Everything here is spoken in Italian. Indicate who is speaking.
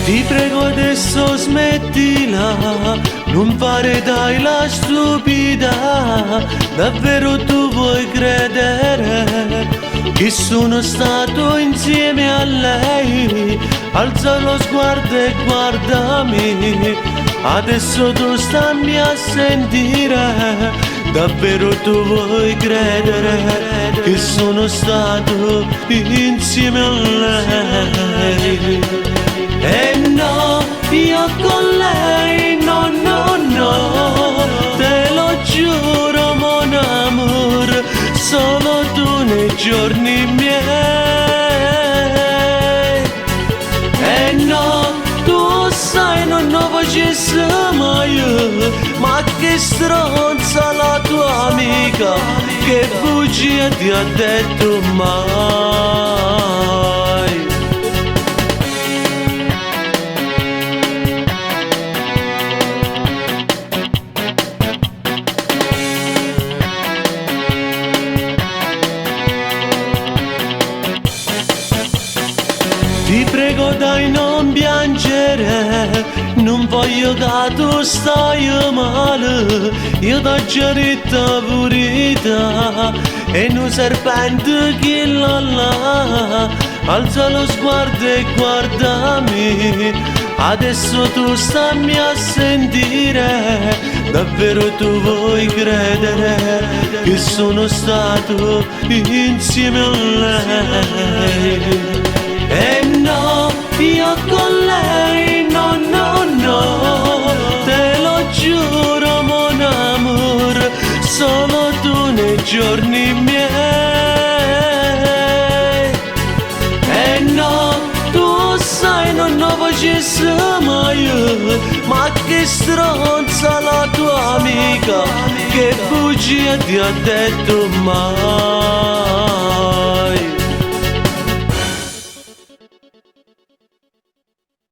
Speaker 1: Ti prego adesso smettila, non fare dai la stupida. Davvero tu vuoi credere che sono stato insieme a lei? Alza lo sguardo e guardami, adesso tu stammi a sentire. Davvero tu vuoi credere che sono stato insieme a lei? E no, io con lei no, no, no, te lo giuro mon amor, solo tu nei giorni miei. E no, tu sai non lo facessi mai, ma che stronza la tua amica, che bugia ti ha detto mai. Ti prego dai non piangere, non voglio che tu stai male. Io t'ho già detto purita, e un serpente che là. Alza lo sguardo e guardami, adesso tu stammi a sentire. Davvero tu vuoi credere che sono stato insieme a lei? E no, io con lei no, no, no, te lo giuro mon amor, solo tu nei giorni miei. E no, tu sai non lo facessi mai, ma che stronza la tua amica, che bugia ti ha detto mai.